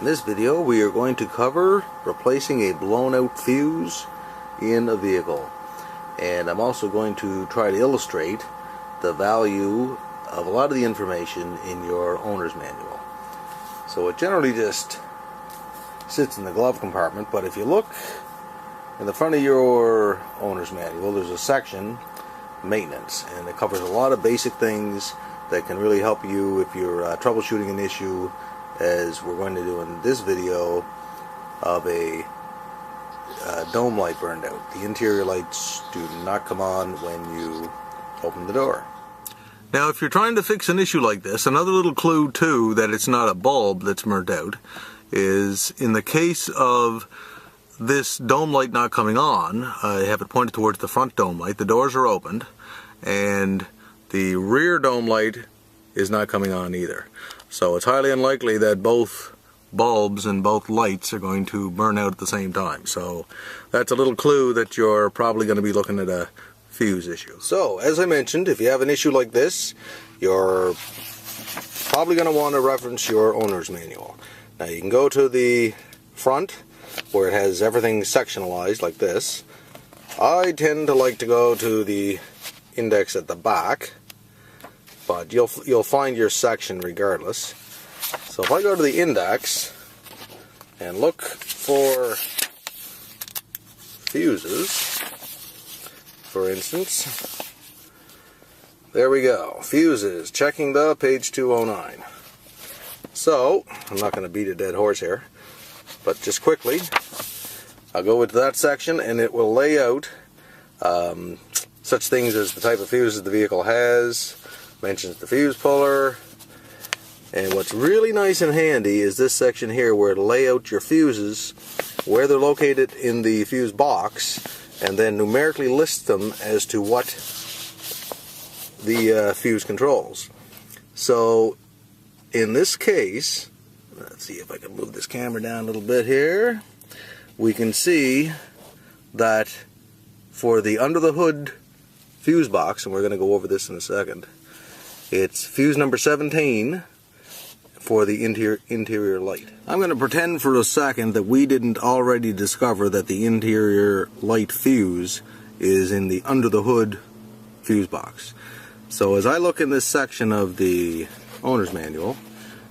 In this video we are going to cover replacing a blown out fuse in a vehicle, and I'm also going to try to illustrate the value of a lot of the information in your owner's manual. So it generally just sits in the glove compartment, but if you look in the front of your owner's manual, there's a section, maintenance, and it covers a lot of basic things that can really help you if you're troubleshooting an issue, as we're going to do in this video, of a dome light burned out. The interior lights do not come on when you open the door. Now, if you're trying to fix an issue like this, another little clue too that it's not a bulb that's burnt out is in the case of this dome light not coming on. I have it pointed towards the front dome light. The doors are opened, and the rear dome light is not coming on either. So it's highly unlikely that both bulbs and both lights are going to burn out at the same time. So that's a little clue that you're probably going to be looking at a fuse issue. So as I mentioned, if you have an issue like this, you're probably going to want to reference your owner's manual. Now you can go to the front where it has everything sectionalized like this. I tend to like to go to the index at the back, but you'll find your section regardless. So if I go to the index and look for fuses, for instance, there we go, fuses, checking the page 209. So I'm not going to beat a dead horse here, but just quickly I'll go into that section and it will lay out such things as the type of fuses the vehicle has, mentions the fuse puller, and what's really nice and handy is this section here where it'll lay out your fuses, where they're located in the fuse box, and then numerically list them as to what the fuse controls. So in this case, let's see if I can move this camera down a little bit here, we can see that for the under the hood fuse box, and we're going to go over this in a second, it's fuse number 17 for the interior light. I'm going to pretend for a second that we didn't already discover that the interior light fuse is in the under the hood fuse box. So as I look in this section of the owner's manual,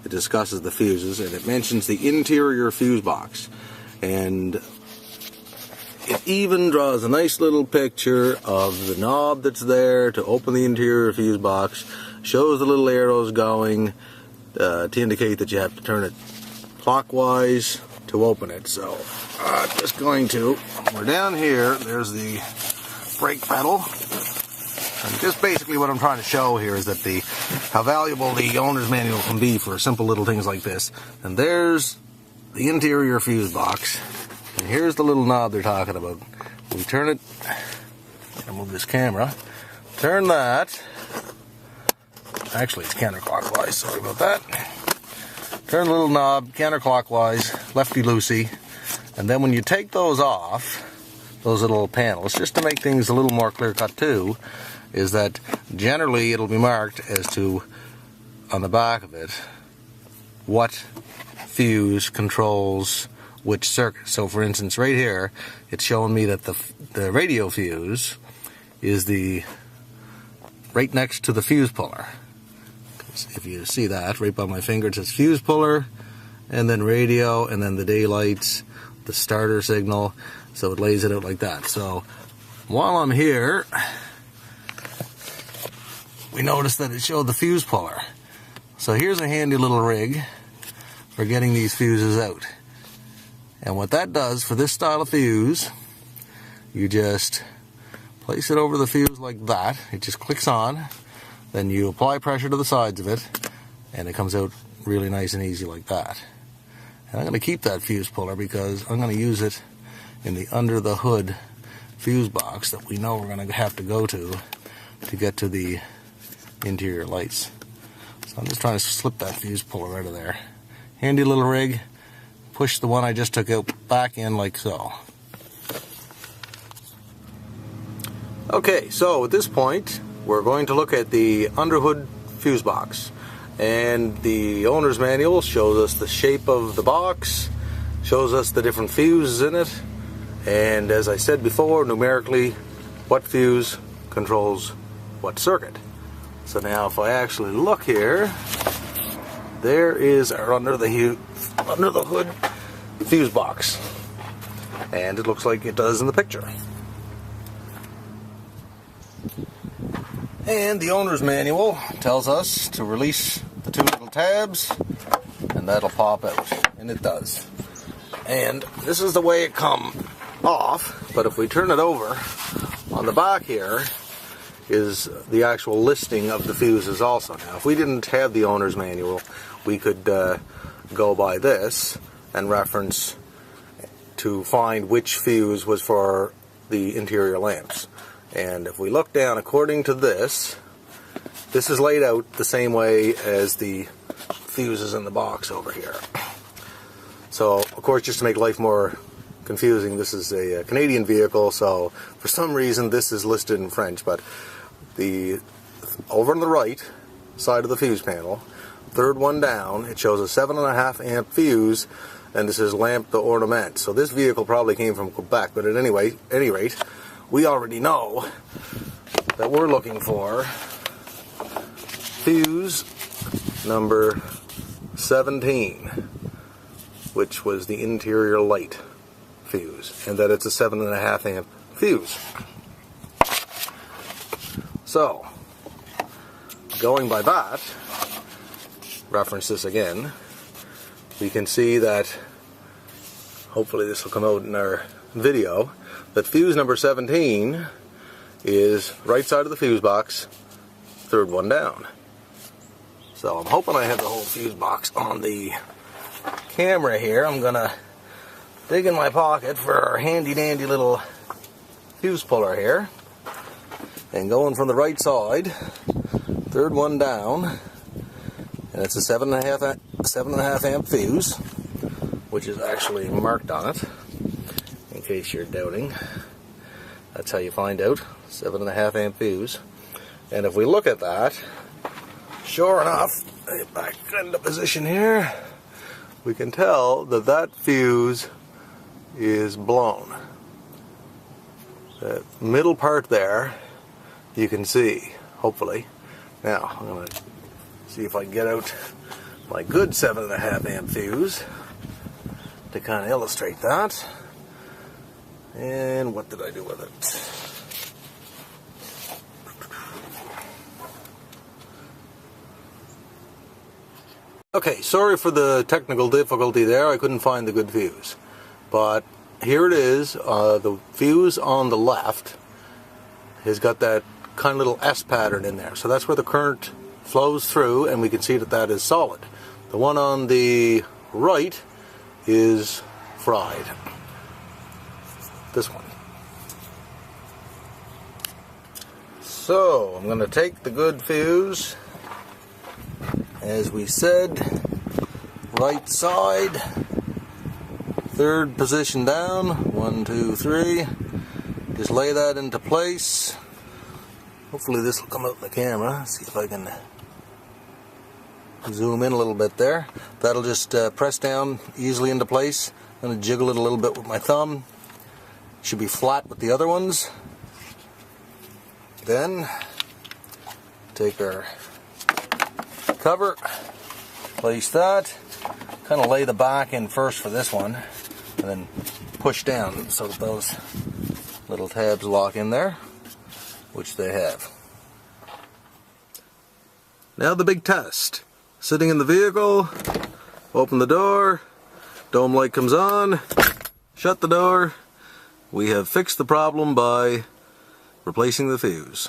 it discusses the fuses and it mentions the interior fuse box, and it even draws a nice little picture of the knob that's there to open the interior fuse box, shows the little arrows going to indicate that you have to turn it clockwise to open it. So I'm just going to, we're down here, there's the brake pedal, and just basically what I'm trying to show here is that how valuable the owner's manual can be for simple little things like this. And there's the interior fuse box, and here's the little knob they're talking about. We turn it, I'll move this camera, turn that, actually it's counterclockwise, sorry about that. Turn the little knob counterclockwise, lefty-loosey, and then when you take those off, those little panels, just to make things a little more clear-cut too, is that generally it'll be marked as to, on the back of it, what fuse controls which circuit. So for instance right here, it's showing me that the radio fuse is right next to the fuse puller. If you see that, right by my finger it says fuse puller, and then radio, and then the daylights, the starter signal, so it lays it out like that. So while I'm here, we notice that it showed the fuse puller. So here's a handy little rig for getting these fuses out. And what that does for this style of fuse, you just place it over the fuse like that, it just clicks on, then you apply pressure to the sides of it, and it comes out really nice and easy like that. And I'm going to keep that fuse puller because I'm going to use it in the under the hood fuse box that we know we're going to have to go to get to the interior lights. So I'm just trying to slip that fuse puller out of there. Handy little rig. Push the one I just took out back in like so. Okay, so at this point we're going to look at the underhood fuse box. And the owner's manual shows us the shape of the box, shows us the different fuses in it, and as I said before, numerically what fuse controls what circuit. So now if I actually look here, there is our under the hood fuse box, and it looks like it does in the picture. And the owner's manual tells us to release the two little tabs, and that'll pop out, and it does. And this is the way it comes off, but if we turn it over, on the back here is the actual listing of the fuses also. Now, if we didn't have the owner's manual, we could go by this and reference to find which fuse was for the interior lamps. And if we look down, according to this is laid out the same way as the fuses in the box over here. So, of course, just to make life more confusing, this is a Canadian vehicle, so for some reason this is listed in French, but over on the right side of the fuse panel, third one down, it shows a 7.5 amp fuse, and this is lampe d'ornement. So this vehicle probably came from Quebec, but at any rate, we already know that we're looking for fuse number 17, which was the interior light fuse, and that it's a 7.5 amp fuse. So, going by that, reference this again, we can see that, hopefully this will come out in our video, that fuse number 17 is right side of the fuse box, third one down. So I'm hoping I have the whole fuse box on the camera here. I'm gonna dig in my pocket for our handy dandy little fuse puller here, and going from the right side, third one down, and it's a 7.5 amp fuse, which is actually marked on it, in case you're doubting. That's how you find out, 7.5 amp fuse. And if we look at that, sure enough, back into position here, we can tell that that fuse is blown. The middle part there, you can see, hopefully. Now, I'm going to see if I can get out my good 7.5 amp fuse to kind of illustrate that. And what did I do with it? Okay, sorry for the technical difficulty there. I couldn't find the good fuse. But here it is. The fuse on the left has got that kind of little S pattern in there. So that's where the current flows through, and we can see that that is solid. The one on the right is fried. This one. So I'm going to take the good fuse, as we said, right side, third position down, 1, 2, 3, just lay that into place. Hopefully this will come out in the camera. See if I can zoom in a little bit there. That'll just press down easily into place. I'm going to jiggle it a little bit with my thumb. Should be flat with the other ones. Then take our cover, place that, kind of lay the back in first for this one, and then push down so that those little tabs lock in there, which they have. Now the big test. Sitting in the vehicle, open the door, dome light comes on, shut the door. We have fixed the problem by replacing the fuse.